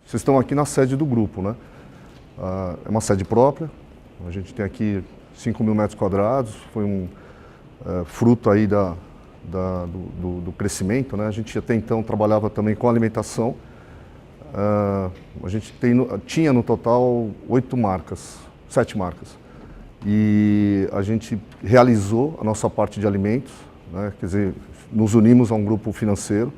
vocês estão aqui na sede do grupo, né? É uma sede própria, a gente tem aqui 5.000 metros quadrados, foi um fruto aí do crescimento, né? A gente até então trabalhava também com alimentação. A gente tinha no total 7 marcas. E a gente realizou a nossa parte de alimentos, né? Quer dizer, nos unimos a um grupo financeiro,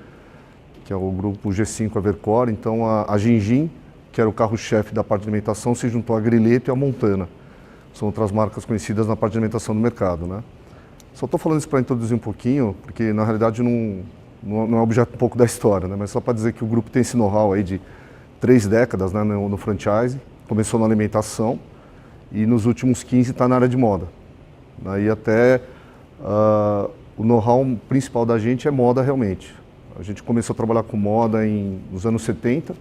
que é o grupo G5 Evercore. Então a Gingin, que era o carro-chefe da parte de alimentação, se juntou a Grileto e a Montana. São outras marcas conhecidas na parte de alimentação do mercado, né? Só estou falando isso para introduzir um pouquinho, porque na realidade não é objeto um pouco da história, né? Mas só para dizer que o grupo tem esse know-how aí de 3 décadas, né, no franchise. Começou na alimentação e nos últimos 15 está na área de moda. Daí até o know-how principal da gente é moda realmente. A gente começou a trabalhar com moda nos anos 70,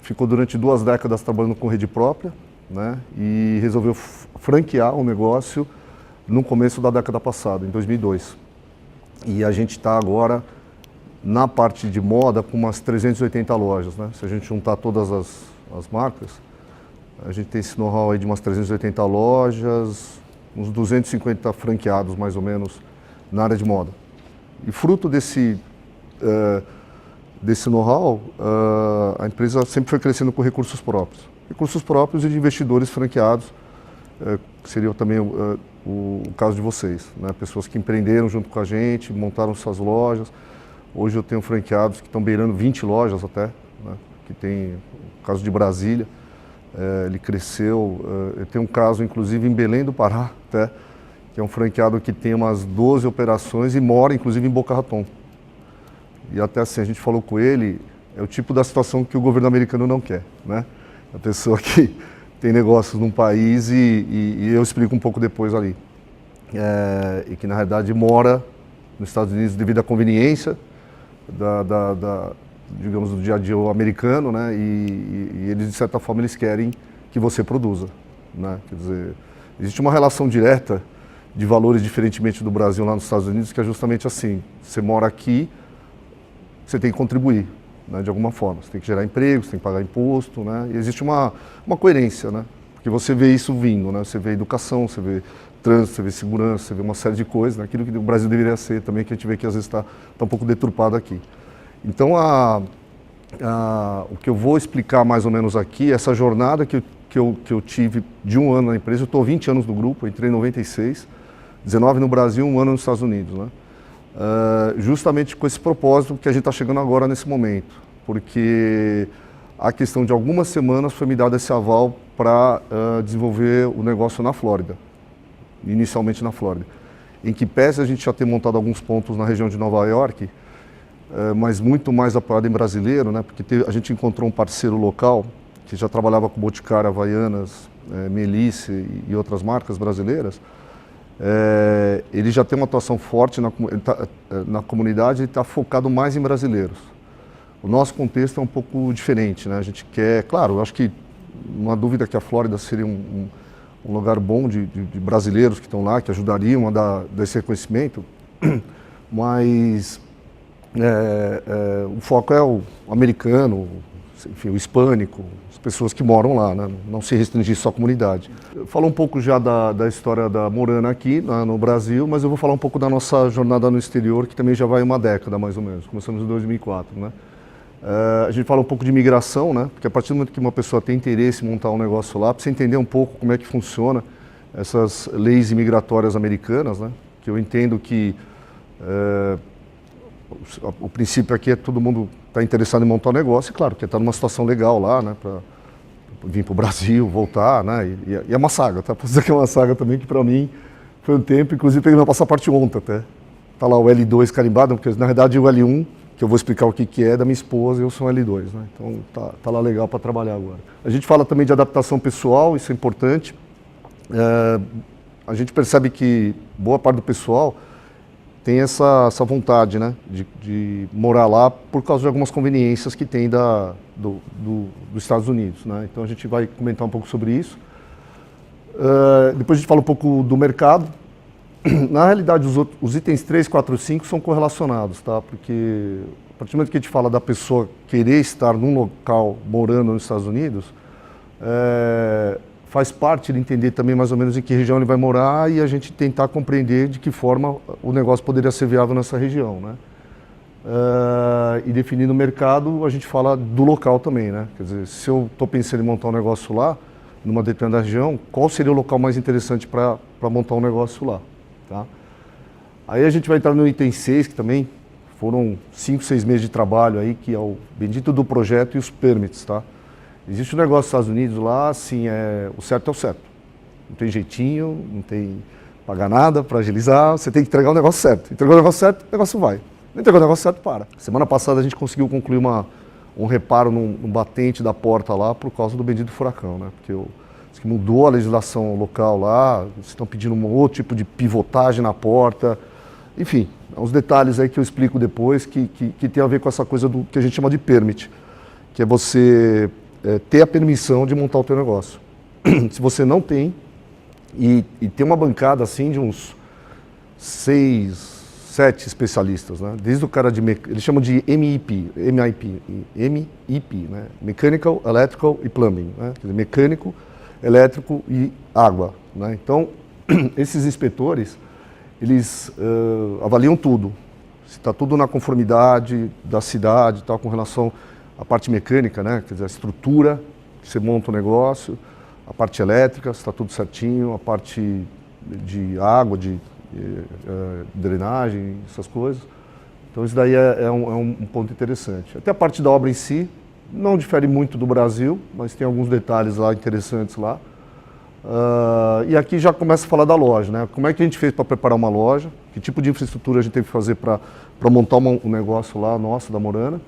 ficou durante 2 décadas trabalhando com rede própria, né, e resolveu franquear o negócio no começo da década passada, em 2002. E a gente está agora na parte de moda com umas 380 lojas, né? Se a gente juntar todas as marcas, a gente tem esse know-how aí de umas 380 lojas, uns 250 franqueados mais ou menos na área de moda. E fruto desse know-how, a empresa sempre foi crescendo com recursos próprios. Recursos próprios e de investidores franqueados, que seria também o caso de vocês, né? Pessoas que empreenderam junto com a gente, montaram suas lojas. Hoje eu tenho franqueados que estão beirando 20 lojas até, né? Que tem o caso de Brasília, ele cresceu. Eu tenho um caso inclusive em Belém do Pará, até, que é um franqueado que tem umas 12 operações e mora inclusive em Boca Raton. E até assim, a gente falou com ele, é o tipo da situação que o governo americano não quer, né? A pessoa que tem negócios num país e eu explico um pouco depois ali. E que na realidade mora nos Estados Unidos devido à conveniência digamos, do dia a dia americano, né? E eles, de certa forma, eles querem que você produza, né? Quer dizer, existe uma relação direta de valores, diferentemente do Brasil lá nos Estados Unidos, que é justamente assim: você mora aqui, você tem que contribuir, né, de alguma forma. Você tem que gerar emprego, você tem que pagar imposto, né? E existe uma coerência, né? Porque você vê isso vindo, né? Você vê educação, você vê trânsito, você vê segurança, você vê uma série de coisas, né? Aquilo que o Brasil deveria ser também, que a gente vê que às vezes está um pouco deturpado aqui. Então, o que eu vou explicar mais ou menos aqui, essa jornada que eu tive de 1 ano na empresa. Eu estou há 20 anos no grupo, eu entrei em 96, 19 no Brasil, 1 ano nos Estados Unidos, né? Justamente com esse propósito que a gente está chegando agora nesse momento, porque a questão de algumas semanas foi me dado esse aval para desenvolver o negócio na Flórida, inicialmente na Flórida, em que pese a gente já ter montado alguns pontos na região de Nova York, mas muito mais apoiado em brasileiro, né? Porque a gente encontrou um parceiro local que já trabalhava com Boticário, Havaianas, Melisse e outras marcas brasileiras. Ele já tem uma atuação forte na comunidade e está focado mais em brasileiros. O nosso contexto é um pouco diferente, né? A gente quer, claro, eu acho que não há dúvida que a Flórida seria um lugar bom de brasileiros que estão lá, que ajudariam a dar esse reconhecimento, mas o foco é o americano, enfim, o hispânico, as pessoas que moram lá, né? Não se restringir só à comunidade. Falar um pouco já da história da Morana aqui, no Brasil, mas eu vou falar um pouco da nossa jornada no exterior, que também já vai 1 década mais ou menos. Começamos em 2004, né? A gente fala um pouco de migração, né? Porque a partir do momento que uma pessoa tem interesse em montar um negócio lá, precisa entender um pouco como é que funciona essas leis imigratórias americanas, né? Que eu entendo que o princípio aqui é todo mundo está interessado em montar um negócio, e claro, que está numa situação legal lá, né? Para vir para o Brasil, voltar, né? E é uma saga, tá? Posso dizer que é uma saga também, que para mim foi um tempo, inclusive peguei meu passaporte ontem até. Tá lá o L2 carimbado, porque na verdade o L1, que eu vou explicar o que é da minha esposa, eu sou um L2, né? Então tá lá legal para trabalhar agora. A gente fala também de adaptação pessoal, isso é importante. A gente percebe que boa parte do pessoal tem essa vontade, né, de morar lá por causa de algumas conveniências que tem dos Estados Unidos, né? Então a gente vai comentar um pouco sobre isso. Depois a gente fala um pouco do mercado. Na realidade, os itens 3, 4, 5 são correlacionados, tá? Porque A partir do momento que a gente fala da pessoa querer estar num local morando nos Estados Unidos, faz parte de entender também mais ou menos em que região ele vai morar e a gente tentar compreender de que forma o negócio poderia ser viável nessa região, né? E definindo o mercado, a gente fala do local também, né? Quer dizer, se eu estou pensando em montar um negócio lá, numa determinada região, qual seria o local mais interessante para montar um negócio lá, tá? Aí a gente vai entrar no item 6, que também foram 5, 6 meses de trabalho aí, que é o bendito do projeto e os permits, tá? Existe um negócio nos Estados Unidos lá, assim, o certo é o certo. Não tem jeitinho, não tem pagar nada para agilizar, você tem que entregar o negócio certo. Entregou o negócio certo, o negócio vai. Não entregou o negócio certo, para. Semana passada a gente conseguiu concluir um reparo no batente da porta lá por causa do bendito furacão, né? Porque diz que mudou a legislação local lá, eles estão pedindo um outro tipo de pivotagem na porta. Enfim, uns detalhes aí que eu explico depois que tem a ver com essa coisa do que a gente chama de permit, que é você ter a permissão de montar o teu negócio. Se você não tem, e tem uma bancada assim de uns 6, 7 especialistas, né? Desde o cara eles chamam de MIP, né? Mechanical, Electrical e Plumbing, né? Quer dizer, mecânico, elétrico e água, né? Então, esses inspetores, eles avaliam tudo, se está tudo na conformidade da cidade, tal, com relação à parte mecânica, né? Quer dizer, a estrutura que você monta o negócio, a parte elétrica, se está tudo certinho, a parte de água, de drenagem, essas coisas. Então isso daí é um ponto interessante. Até a parte da obra em si não difere muito do Brasil, mas tem alguns detalhes lá interessantes lá. E aqui já começa a falar da loja, né? Como é que a gente fez para preparar uma loja? Que tipo de infraestrutura a gente teve que fazer para montar um negócio lá nosso, da Morana?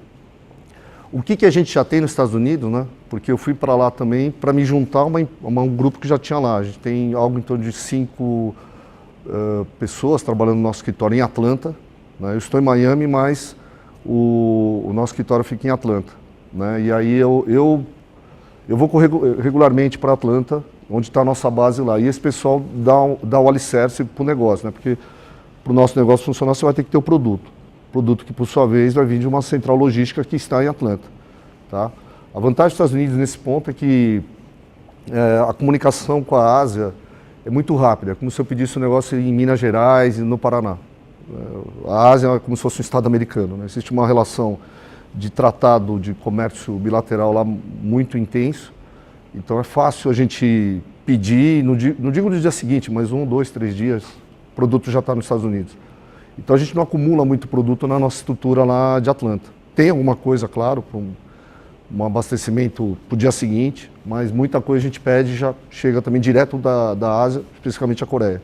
O que a gente já tem nos Estados Unidos, né? Porque eu fui para lá também para me juntar a um grupo que já tinha lá. A gente tem algo em torno de 5 pessoas trabalhando no nosso escritório em Atlanta, né? Eu estou em Miami, mas o nosso escritório fica em Atlanta, né? E aí eu vou regularmente para Atlanta, onde está a nossa base lá. E esse pessoal dá o alicerce para o negócio, né? Porque para o nosso negócio funcionar, você vai ter que ter o produto. Produto que, por sua vez, vai vir de uma central logística que está em Atlanta, tá? A vantagem dos Estados Unidos nesse ponto é que a comunicação com a Ásia é muito rápida. É como se eu pedisse um negócio em Minas Gerais e no Paraná. A Ásia é como se fosse um estado americano, né? Existe uma relação de tratado de comércio bilateral lá muito intenso. Então é fácil a gente pedir, não digo no dia seguinte, mas 1, 2, 3 dias, o produto já está nos Estados Unidos. Então a gente não acumula muito produto na nossa estrutura lá de Atlanta. Tem alguma coisa, claro, para um abastecimento para o dia seguinte, mas muita coisa a gente pede e já chega também direto da Ásia, especificamente a Coreia,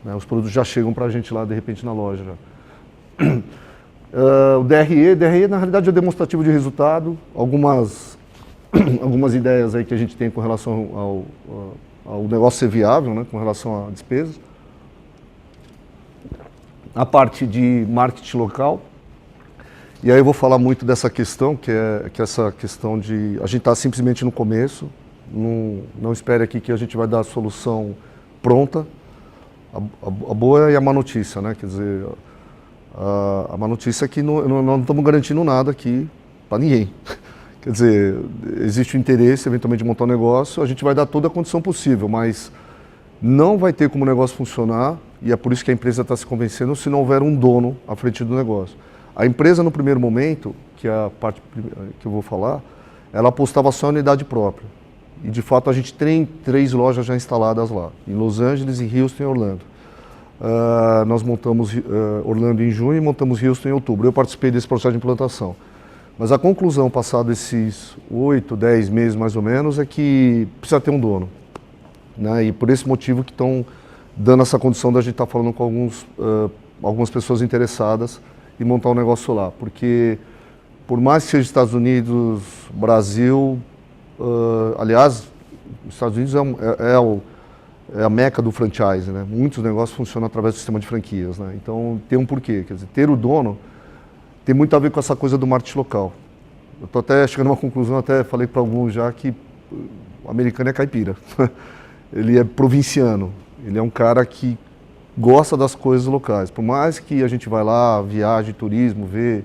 né? Os produtos já chegam para a gente lá, de repente, na loja. O DRE na realidade é demonstrativo de resultado, algumas ideias aí que a gente tem com relação ao negócio ser viável, né? Com relação a despesas. A parte de marketing local, e aí eu vou falar muito dessa questão, que é essa questão de a gente está simplesmente no começo, não espere aqui que a gente vai dar a solução pronta. A boa é a má notícia, né? Quer dizer, a má notícia é que não estamos garantindo nada aqui para ninguém. Quer dizer, existe o interesse eventualmente de montar um negócio, a gente vai dar toda a condição possível, mas não vai ter como o negócio funcionar, e é por isso que a empresa está se convencendo, se não houver um dono à frente do negócio. A empresa, no primeiro momento, que é a parte que eu vou falar, ela apostava só em unidade própria. E, de fato, a gente tem 3 lojas já instaladas lá, em Los Angeles, em Houston e Orlando. Nós montamos Orlando em junho e montamos Houston em outubro. Eu participei desse processo de implantação. Mas a conclusão, passado esses 8, 10 meses mais ou menos, é que precisa ter um dono, né? E por esse motivo que estão dando essa condição da gente estar falando com algumas pessoas interessadas em montar um negócio lá. Porque, por mais que seja Estados Unidos, Brasil, aliás, os Estados Unidos é a meca do franchise, né? Muitos negócios funcionam através do sistema de franquias, né? Então tem um porquê, quer dizer, ter o dono tem muito a ver com essa coisa do marketing local. Eu estou até chegando a uma conclusão, até falei para alguns já que o americano é caipira. Ele é provinciano, ele é um cara que gosta das coisas locais. Por mais que a gente vá lá, viaje, turismo, vê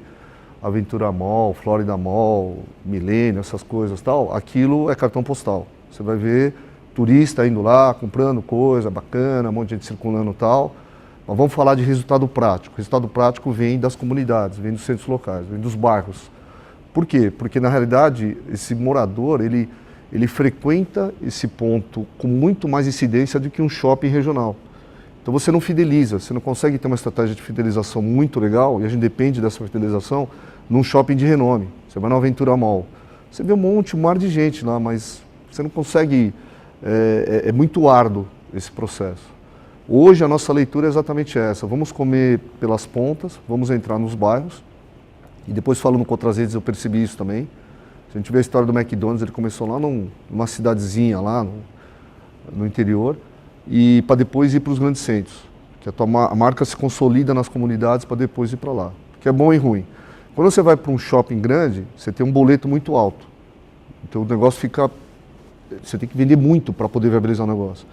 Aventura Mall, Florida Mall, Milênio, essas coisas tal, aquilo é cartão postal. Você vai ver turista indo lá, comprando coisa bacana, um monte de gente circulando e tal. Mas vamos falar de resultado prático. O resultado prático vem das comunidades, vem dos centros locais, vem dos bairros. Por quê? Porque na realidade esse morador, ele frequenta esse ponto com muito mais incidência do que um shopping regional. Então você não fideliza, você não consegue ter uma estratégia de fidelização muito legal, e a gente depende dessa fidelização num shopping de renome. Você vai na Aventura Mall, você vê um mar de gente lá, mas você não consegue, é muito árduo esse processo. Hoje a nossa leitura é exatamente essa, vamos comer pelas pontas, vamos entrar nos bairros, e depois falando com outras redes eu percebi isso também. Se a gente vê a história do McDonald's, ele começou lá numa cidadezinha lá no interior, e para depois ir para os grandes centros, que a marca se consolida nas comunidades para depois ir para lá, que é bom e ruim. Quando você vai para um shopping grande, você tem um boleto muito alto, então o negócio fica, você tem que vender muito para poder viabilizar o negócio.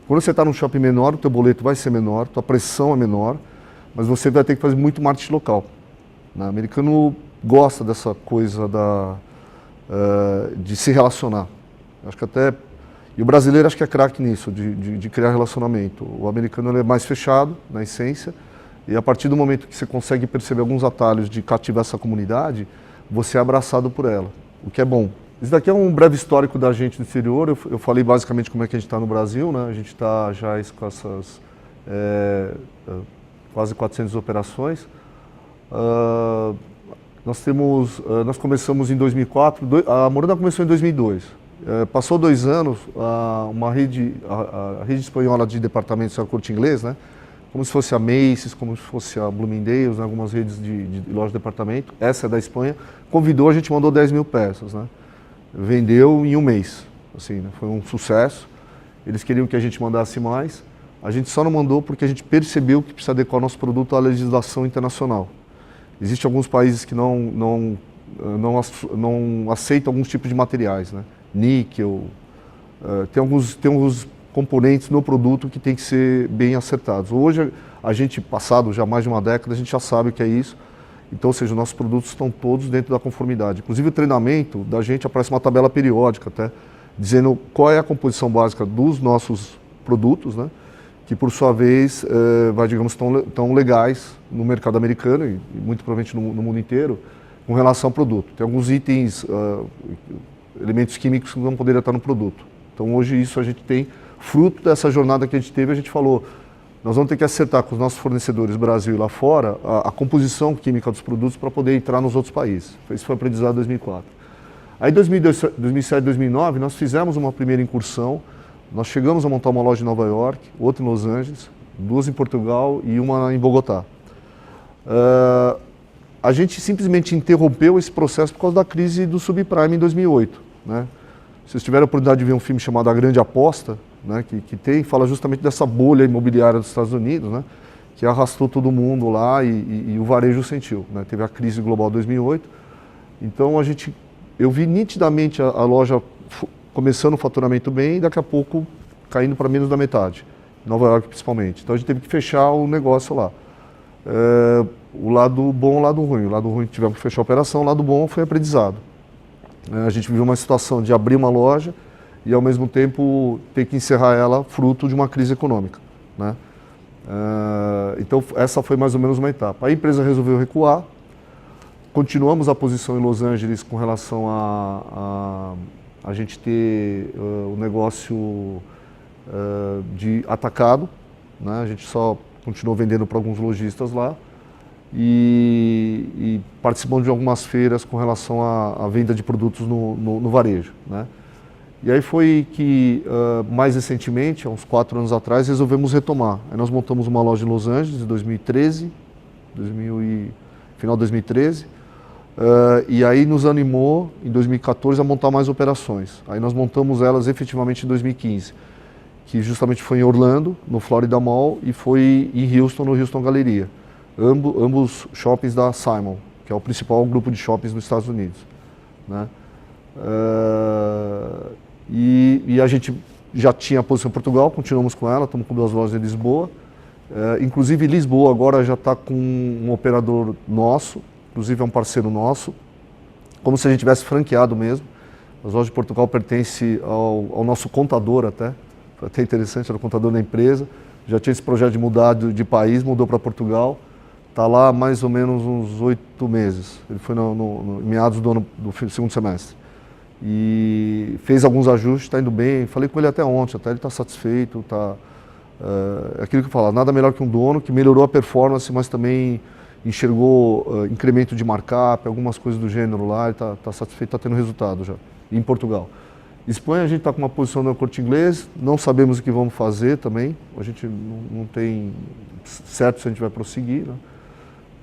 Quando você está num shopping menor, o teu boleto vai ser menor, tua pressão é menor, mas você vai ter que fazer muito marketing local. O americano gosta dessa coisa de se relacionar. Acho que até e o brasileiro acho que é craque nisso, de criar relacionamento. O americano ele é mais fechado, na essência, e a partir do momento que você consegue perceber alguns atalhos de cativar essa comunidade, você é abraçado por ela, o que é bom. Isso daqui é um breve histórico da gente no exterior, eu falei basicamente como é que a gente está no Brasil, né? A gente está já com essas quase 400 operações. Nós começamos em 2004, a Morana começou em 2002. Passou 2 anos, a rede espanhola de departamentos, a Corte Inglês, né? Como se fosse a Macy's, como se fosse a Bloomingdale's, né? Algumas redes de loja de departamento, essa é da Espanha, convidou, a gente mandou 10 mil peças, né? Vendeu em um mês, assim, né? Foi um sucesso, eles queriam que a gente mandasse mais, a gente só não mandou porque a gente percebeu que precisa adequar nosso produto à legislação internacional. Existem alguns países que não aceitam alguns tipos de materiais, né? Níquel, tem alguns componentes no produto que tem que ser bem acertados. Hoje, a gente, passado já mais de uma década, a gente já sabe o que é isso. Então, ou seja, nossos produtos estão todos dentro da conformidade. Inclusive, o treinamento da gente aparece uma tabela periódica, até, dizendo qual é a composição básica dos nossos produtos, né? Que, por sua vez, digamos, tão legais no mercado americano e muito provavelmente no mundo inteiro, com relação ao produto. Tem alguns itens, elementos químicos que não poderiam estar no produto. Então hoje isso a gente tem, fruto dessa jornada que a gente teve, a gente falou, nós vamos ter que acertar com os nossos fornecedores Brasil e lá fora a composição química dos produtos para poder entrar nos outros países. Isso foi aprendizado em 2004. Aí em 2007, 2009 nós fizemos uma primeira incursão, nós chegamos a montar uma loja em Nova York, outra em Los Angeles, 2 em Portugal e uma em Bogotá. A gente simplesmente interrompeu esse processo por causa da crise do subprime em 2008. Né? Se vocês tiverem a oportunidade de ver um filme chamado A Grande Aposta, né, que fala justamente dessa bolha imobiliária dos Estados Unidos, né, que arrastou todo mundo lá e o varejo sentiu. Né? Teve a crise global de 2008. Então eu vi nitidamente a loja começando o faturamento bem e daqui a pouco caindo para menos da metade, Nova York principalmente. Então a gente teve que fechar o negócio lá. O lado bom e o lado ruim. O lado ruim tivemos que fechar a operação, o lado bom foi aprendizado. A gente viveu uma situação de abrir uma loja e ao mesmo tempo ter que encerrar ela fruto de uma crise econômica. Né? Então essa foi mais ou menos uma etapa. A empresa resolveu recuar, continuamos a posição em Los Angeles com relação a gente ter o negócio de atacado, né? A gente só continuou vendendo para alguns lojistas lá e participando de algumas feiras com relação à venda de produtos no varejo. Né? E aí foi que, mais recentemente, há uns 4 anos atrás, resolvemos retomar. Aí nós montamos uma loja em Los Angeles em 2013, final de 2013, e aí nos animou, em 2014, a montar mais operações. Aí nós montamos elas efetivamente em 2015, que justamente foi em Orlando, no Florida Mall, e foi em Houston, no Houston Galeria. Ambos shoppings da Simon, que é o principal grupo de shoppings nos Estados Unidos. Né? E a gente já tinha a posição em Portugal, continuamos com ela, estamos com 2 lojas em Lisboa. Inclusive Lisboa agora já está com um operador nosso, inclusive é um parceiro nosso, como se a gente tivesse franqueado mesmo. As lojas de Portugal pertencem ao nosso contador até, foi até interessante, era o contador da empresa, já tinha esse projeto de mudar de país, mudou para Portugal, está lá há mais ou menos uns 8 meses, ele foi no meados do segundo semestre. E fez alguns ajustes, está indo bem, falei com ele até ontem, até ele está satisfeito, está... É aquilo que eu falo, nada melhor que um dono que melhorou a performance, mas também enxergou incremento de markup, algumas coisas do gênero lá, ele está satisfeito, está tendo resultado já, em Portugal. Espanha a gente está com uma posição no Corte Inglês, não sabemos o que vamos fazer também, a gente não tem certo se a gente vai prosseguir, né?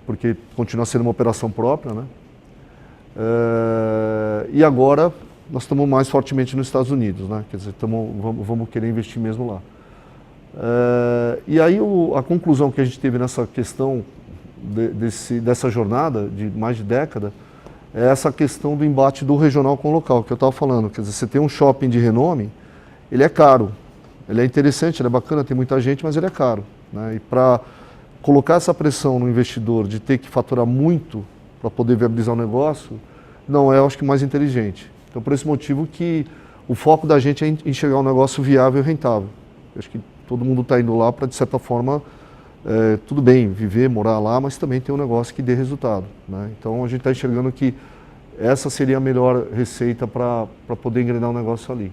Porque continua sendo uma operação própria, né? E agora nós estamos mais fortemente nos Estados Unidos, né? Quer dizer, vamos querer investir mesmo lá. E aí a conclusão que a gente teve nessa questão dessa jornada de mais de década é essa questão do embate do regional com o local, que eu estava falando. Quer dizer, você tem um shopping de renome, ele é caro, ele é interessante, ele é bacana, tem muita gente, mas ele é caro, né? E para colocar essa pressão no investidor de ter que faturar muito para poder viabilizar o negócio, não é, eu acho que, mais inteligente. Então, por esse motivo que o foco da gente é enxergar um negócio viável e rentável. Eu acho que todo mundo está indo lá para, de certa forma, tudo bem, viver, morar lá, mas também ter um negócio que dê resultado, né? Então a gente está enxergando que essa seria a melhor receita para poder engrenar o negócio ali.